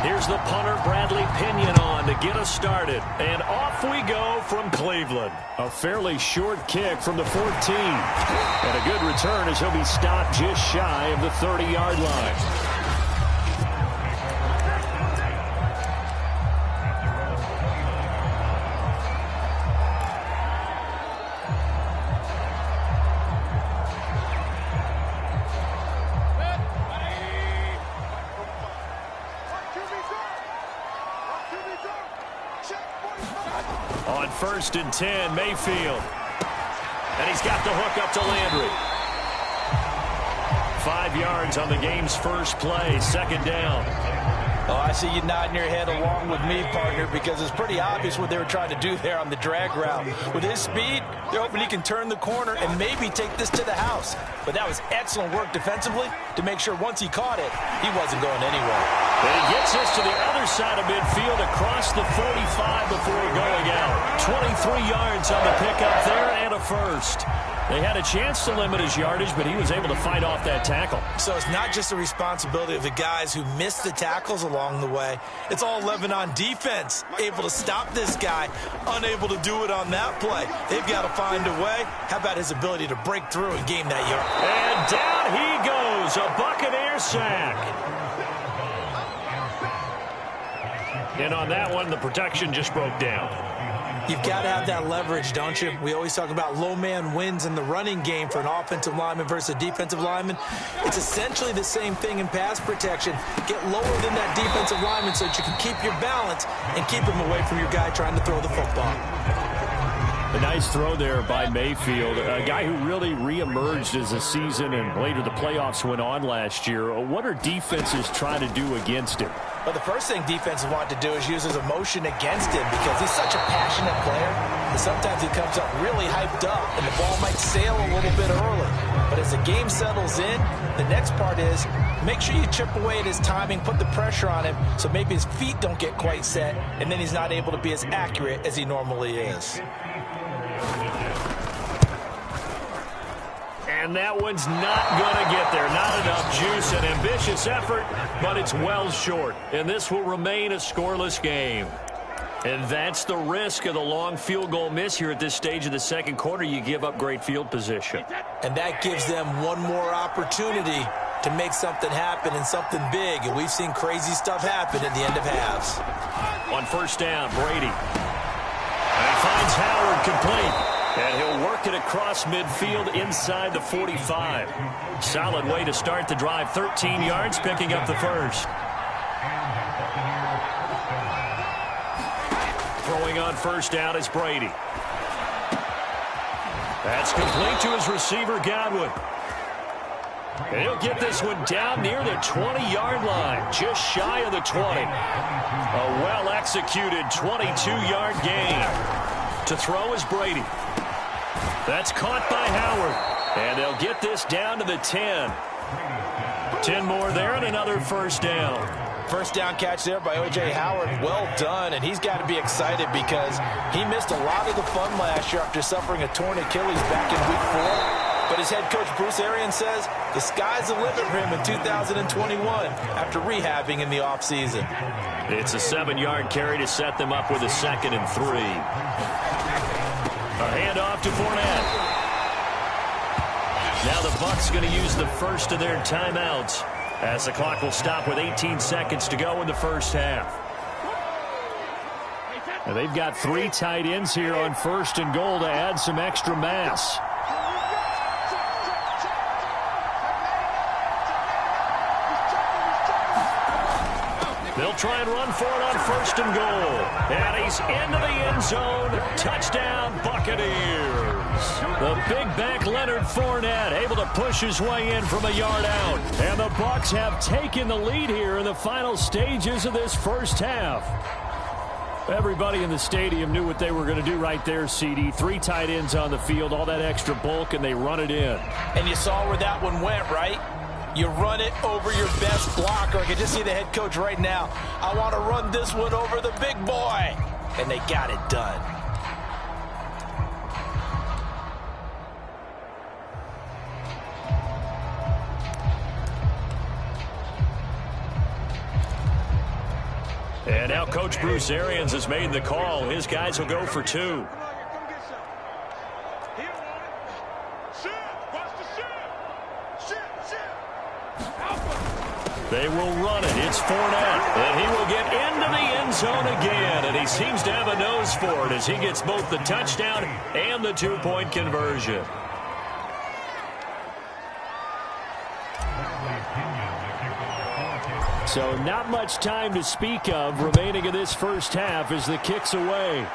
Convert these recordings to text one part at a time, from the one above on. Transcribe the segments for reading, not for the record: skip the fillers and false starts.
Here's the punter, Bradley Pinion, on to get us started. And off we go from Cleveland. A fairly short kick from the 14. And a good return as he'll be stopped just shy of the 30-yard line. On 1st and 10, Mayfield. And he's got the hook up to Landry. 5 yards on the game's first play, 2nd down. Oh, I see you nodding your head along with me, partner, because it's pretty obvious what they were trying to do there on the drag route. With his speed, they're hoping he can turn the corner and maybe take this to the house. But that was excellent work defensively to make sure once he caught it, he wasn't going anywhere. And he gets us to the other side of midfield across the 45 before going out. 23 yards on the pickup there and a first. They had a chance to limit his yardage, but he was able to fight off that tackle. So it's not just the responsibility of the guys who missed the tackles along the way. It's all Lebanon defense, able to stop this guy, unable to do it on that play. They've got to find a way. How about his ability to break through and gain that yard? And down he goes, a Buccaneer sack. And on that one, the protection just broke down. You've got to have that leverage, don't you? We always talk about low man wins in the running game for an offensive lineman versus a defensive lineman. It's essentially the same thing in pass protection. Get lower than that defensive lineman so that you can keep your balance and keep him away from your guy trying to throw the football. A nice throw there by Mayfield, a guy who really reemerged as the season and later the playoffs went on last year. What are defenses trying to do against him? Well, the first thing defenses want to do is use his emotion against him because he's such a passionate player that sometimes he comes up really hyped up and the ball might sail a little bit early. But as the game settles in, the next part is make sure you chip away at his timing, put the pressure on him so maybe his feet don't get quite set and then he's not able to be as accurate as he normally is. And that one's not going to get there. Not enough juice. An ambitious effort, but it's well short. And this will remain a scoreless game. And that's the risk of the long field goal miss here at this stage of the second quarter. You give up great field position. And that gives them one more opportunity to make something happen and something big. And we've seen crazy stuff happen at the end of halves. On 1st down, Brady. And he finds Howard complete. And he'll work it across midfield inside the 45. Solid way to start the drive. 13 yards, picking up the first. Throwing on 1st down is Brady. That's complete to his receiver, Godwin. And he'll get this one down near the 20-yard line, just shy of the 20. A well-executed 22-yard gain. To throw is Brady. That's caught by Howard. And they'll get this down to the 10. 10 more there and another 1st down. 1st down catch there by O.J. Howard. Well done, and he's got to be excited because he missed a lot of the fun last year after suffering a torn Achilles back in Week 4. But his head coach, Bruce Arians, says the sky's the limit for him in 2021 after rehabbing in the offseason. It's a 7-yard carry to set them up with a 2nd and 3. A handoff to Fournette. Now the Bucs going to use the first of their timeouts as the clock will stop with 18 seconds to go in the first half. Now they've got 3 tight ends here on 1st and goal to add some extra mass. They'll try and run for it on 1st and goal. And he's into the end zone. Touchdown, Buccaneers. The big back Leonard Fournette able to push his way in from a yard out. And the Bucs have taken the lead here in the final stages of this first half. Everybody in the stadium knew what they were going to do right there, CD. 3 tight ends on the field, all that extra bulk, and they run it in. And you saw where that one went, right? You run it over your best blocker. I can just see the head coach right now. I want to run this one over the big boy. And they got it done. And now Coach Bruce Arians has made the call. His guys will go for 2. They will run it. It's Fournette. And he will get into the end zone again. And he seems to have a nose for it as he gets both the touchdown and the 2-point conversion. So not much time to speak of remaining in this first half as the kick's away.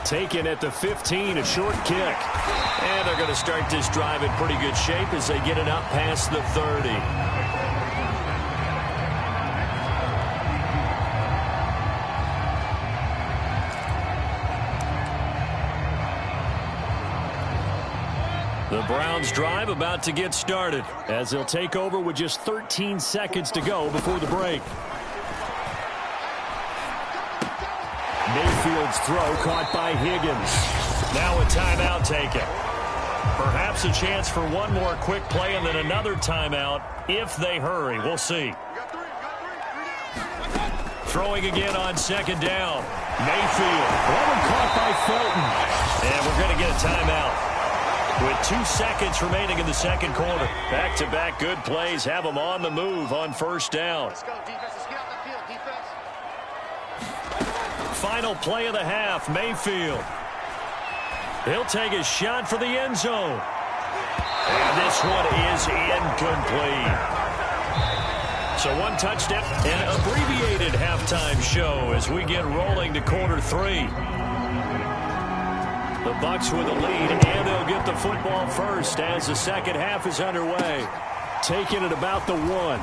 Taken at the 15, a short kick. And they're going to start this drive in pretty good shape as they get it up past the 30. The Browns drive about to get started as they'll take over with just 13 seconds to go before the break. Mayfield's throw caught by Higgins. Now a timeout taken. Perhaps a chance for one more quick play and then another timeout if they hurry. We'll see. Throwing again on second down. Mayfield. One caught by Felton. And we're going to get a timeout. With 2 seconds remaining in the second quarter. Back-to-back good plays have them on the move on first down. Let's go, defense. Let's get out the field, defense. Final play of the half, Mayfield. He'll take a shot for the end zone. And this one is incomplete. So one touchdown, an abbreviated halftime show as we get rolling to quarter 3. The Bucs with a lead, and they'll get the football first as the second half is underway. Taking it about the 1.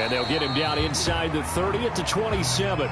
And they'll get him down inside the 30 at the 27.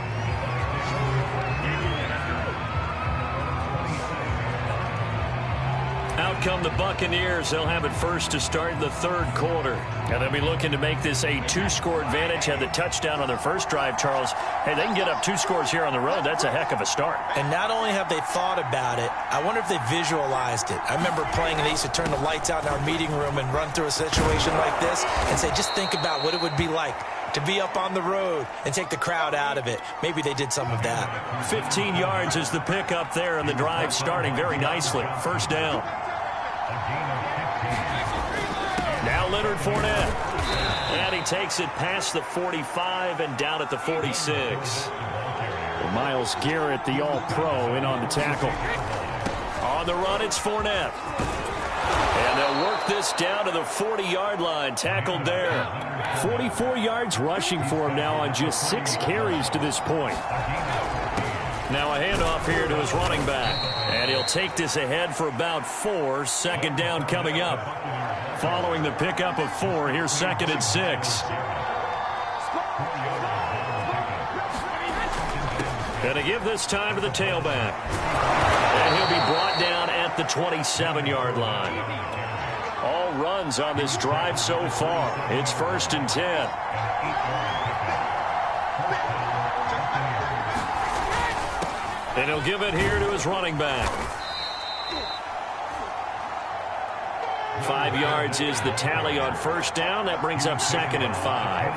Out come the Buccaneers. They'll have it first to start the third quarter. And they'll be looking to make this a 2-score advantage. Had the touchdown on their first drive, Charles. Hey, they can get up 2 scores here on the road. That's a heck of a start. And not only have they thought about it, I wonder if they visualized it. I remember playing, and they used to turn the lights out in our meeting room and run through a situation like this and say, just think about what it would be like to be up on the road and take the crowd out of it. Maybe they did some of that. 15 yards is the pickup there, and the drive starting very nicely. First down. Now Leonard Fournette. And he takes it past the 45 and down at the 46. Myles Garrett, the All-Pro, in on the tackle. On the run, it's Fournette. And they'll work this down to the 40-yard line. Tackled there. 44 yards rushing for him now on just 6 carries to this point. Now a handoff here to his running back. And he'll take this ahead for about 4. Second down coming up. Following the pickup of 4, here's 2nd and 6. Going to give this time to the tailback. And he'll be brought down at the 27-yard line. All runs on this drive so far. It's 1st and 10. And he'll give it here to his running back. 5 yards is the tally on first down. That brings up 2nd and 5.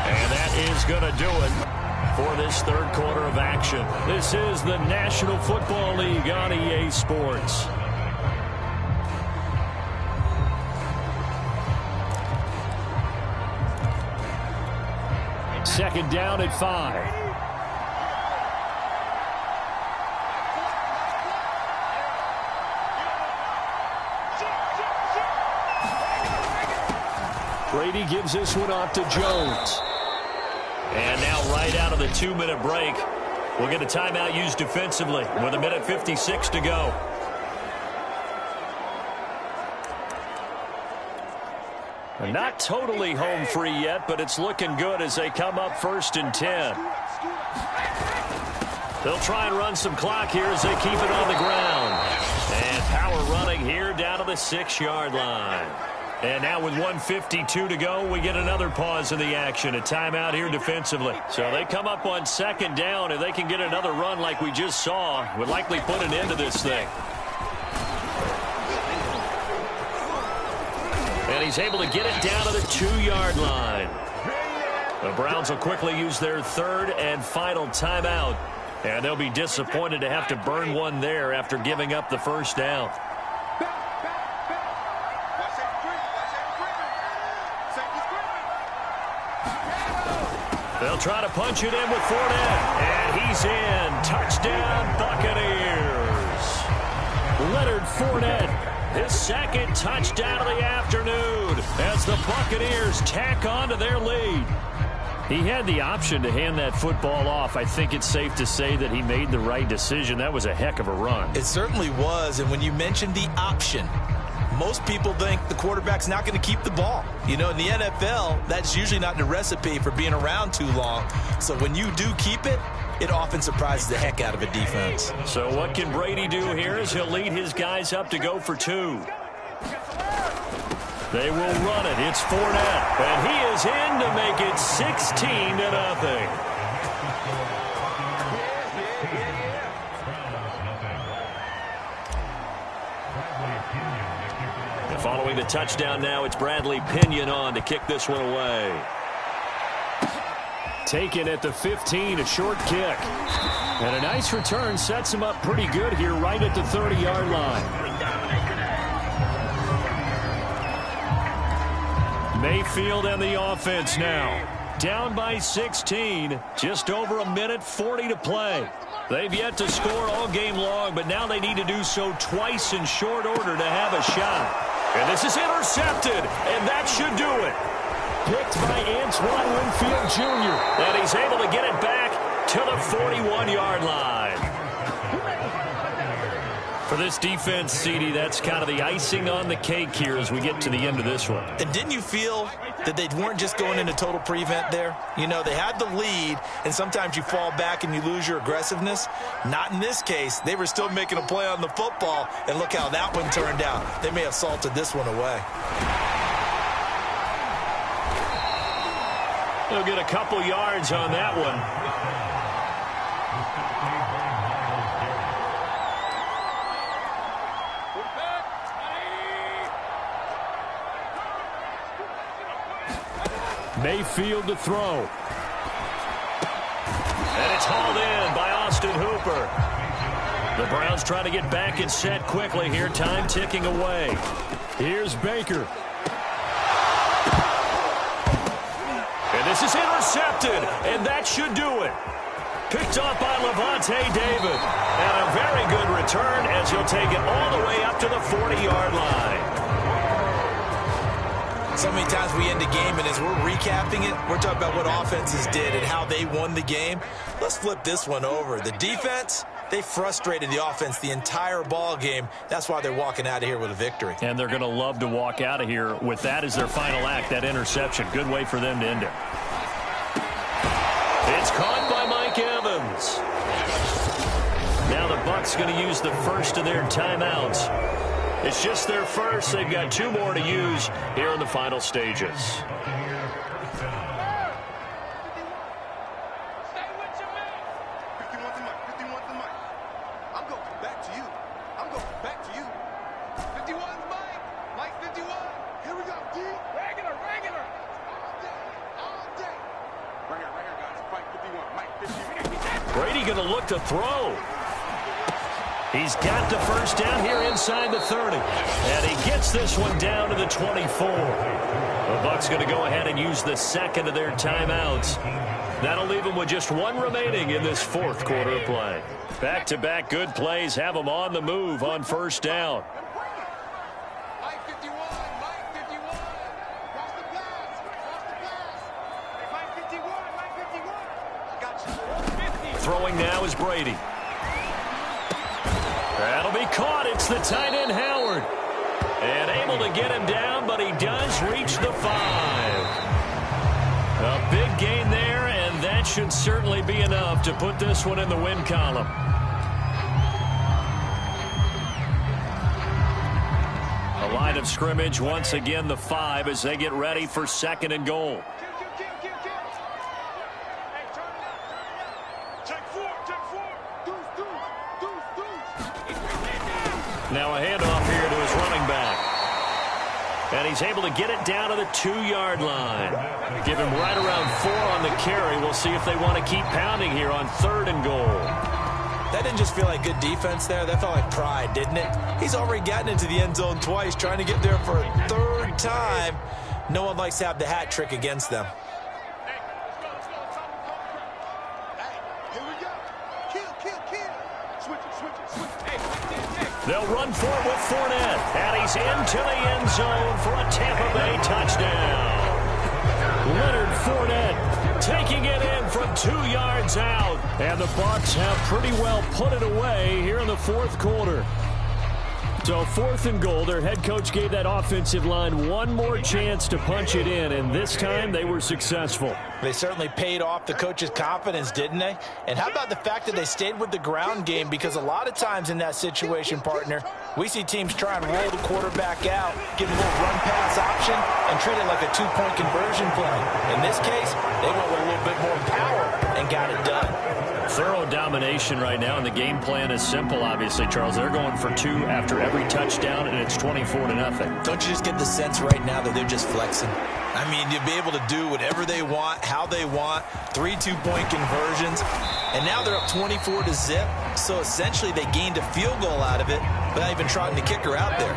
And that is going to do it for this third quarter of action. This is the National Football League on EA Sports. Second down at 5. Brady gives this one off to Jones. And now right out of the 2-minute break, we'll get a timeout used defensively with 1:56 to go. Not totally home free yet, but it's looking good as they come up 1st and 10. They'll try and run some clock here as they keep it on the ground. And power running here down to the 6-yard line. And now with 1:52 to go, we get another pause in the action. A timeout here defensively. So they come up on 2nd down. If they can get another run like we just saw, would likely put an end to this thing. And he's able to get it down to the 2-yard line. The Browns will quickly use their third and final timeout. And they'll be disappointed to have to burn one there after giving up the first down. They'll try to punch it in with Fournette. And he's in. Touchdown, Buccaneers. Leonard Fournette, his second touchdown of the afternoon as the Buccaneers tack on to their lead. He had the option to hand that football off. I think it's safe to say that he made the right decision. That was a heck of a run. It certainly was. And when you mentioned the option, most people think the quarterback's not going to keep the ball. You know, in the NFL, that's usually not the recipe for being around too long. So when you do keep it, it often surprises the heck out of a defense. So what can Brady do here as he'll lead his guys up to go for 2? They will run it. It's Fournette. And he is in to make it 16-0. And following the touchdown now, it's Bradley Pinion on to kick this one away. Taken at the 15, a short kick. And a nice return sets him up pretty good here right at the 30-yard line. Mayfield and the offense now. Down by 16. Just over a minute 40 to play. They've yet to score all game long, but now they need to do so twice in short order to have a shot. And this is intercepted, and that should do it. Picked by Antoine Winfield Jr. And he's able to get it back to the 41-yard line. For this defense, CD, that's kind of the icing on the cake here as we get to the end of this one. And didn't you feel that they weren't just going into total prevent there? You know, they had the lead, and sometimes you fall back and you lose your aggressiveness. Not in this case. They were still making a play on the football, and look how that one turned out. They may have salted this one away. They'll get a couple yards on that one. Mayfield to throw. And it's hauled in by Austin Hooper. The Browns trying to get back and set quickly here. Time ticking away. Here's Baker. And this is intercepted. And that should do it. Picked off by Levante David. And a very good return as he'll take it all the way up to the 40-yard line. So many times we end the game, and as we're recapping it, we're talking about what offenses did and how they won the game. Let's flip this one over. The defense, they frustrated the offense the entire ball game. That's why they're walking out of here with a victory. And they're going to love to walk out of here with that as their final act, that interception. Good way for them to end it. It's caught by Mike Evans. Now the Bucs going to use the first of their timeouts. It's just their first. They've got 2 more to use here in the final stages. Brady going to look to throw. He's got the first down here inside the 30. And he gets this one down to the 24. The Bucs going to go ahead and use the second of their timeouts. That'll leave them with just 1 remaining in this 4th quarter of play. Back-to-back good plays have them on the move on first down. Mike 51, Mike 51. Cross the pass, cross the pass. Mike 51, Mike 51. Got you. Throwing now is Brady. That'll be caught. It's the tight end, Howard. And able to get him down, but he does reach the 5. A big gain there, and that should certainly be enough to put this one in the win column. A line of scrimmage, once again the 5 as they get ready for 2nd and goal. Now a handoff here to his running back. And he's able to get it down to the 2-yard line. Give him right around 4 on the carry. We'll see if they want to keep pounding here on 3rd and goal. That didn't just feel like good defense there. That felt like pride, didn't it? He's already gotten into the end zone twice, trying to get there for a 3rd time. No one likes to have the hat trick against them. They'll run for it with Fournette. And he's into the end zone for a Tampa Bay touchdown. Leonard Fournette taking it in from 2 yards out. And the Bucs have pretty well put it away here in the 4th quarter. So 4th and goal, their head coach gave that offensive line one more chance to punch it in, and this time they were successful. They certainly paid off the coach's confidence, didn't they? And how about the fact that they stayed with the ground game? Because a lot of times in that situation, partner, we see teams try and roll the quarterback out, give him a little run-pass option, and treat it like a 2-point conversion play. In this case, they went with a little bit more power and got it done. Thorough domination right now, and the game plan is simple, obviously, Charles. They're going for 2 after every touchdown, and it's 24-0. Don't you just get the sense right now that they're just flexing? I mean, you'll be able to do whatever they want, how they want, 3 2-point conversions, and now they're up 24-0. So essentially they gained a field goal out of it without even trotting the kicker out there.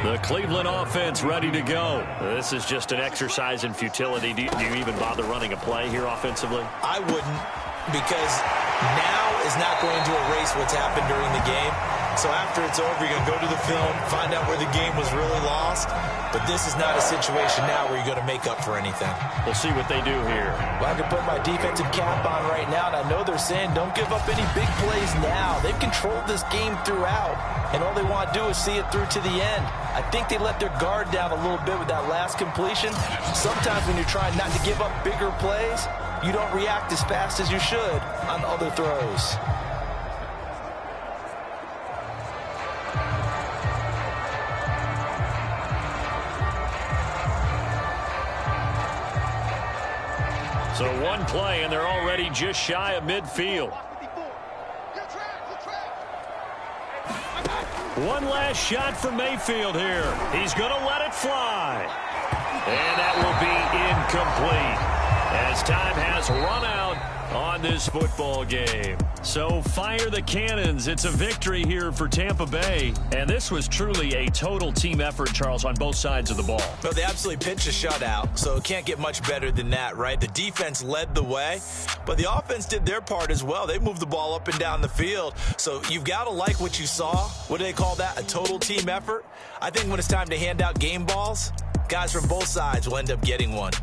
The Cleveland offense ready to go. This is just an exercise in futility. Do you even bother running a play here offensively? I wouldn't, because now is not going to erase what's happened during the game. So after it's over, you're going to go to the film, find out where the game was really lost. But this is not a situation now where you're going to make up for anything. We'll see what they do here. Well, I can put my defensive cap on right now, and I know they're saying don't give up any big plays now. They've controlled this game throughout, and all they want to do is see it through to the end. I think they let their guard down a little bit with that last completion. Sometimes when you're trying not to give up bigger plays, you don't react as fast as you should on other throws. So one play, and they're already just shy of midfield. One last shot for Mayfield here. He's going to let it fly. And that will be incomplete, as time has run out on this football game. So fire the cannons. It's a victory here for Tampa Bay. And this was truly a total team effort, Charles, on both sides of the ball. Well, they absolutely pitched a shutout, so it can't get much better than that, right? The defense led the way, but the offense did their part as well. They moved the ball up and down the field. So you've got to like what you saw. What do they call that? A total team effort? I think when it's time to hand out game balls, guys from both sides will end up getting one.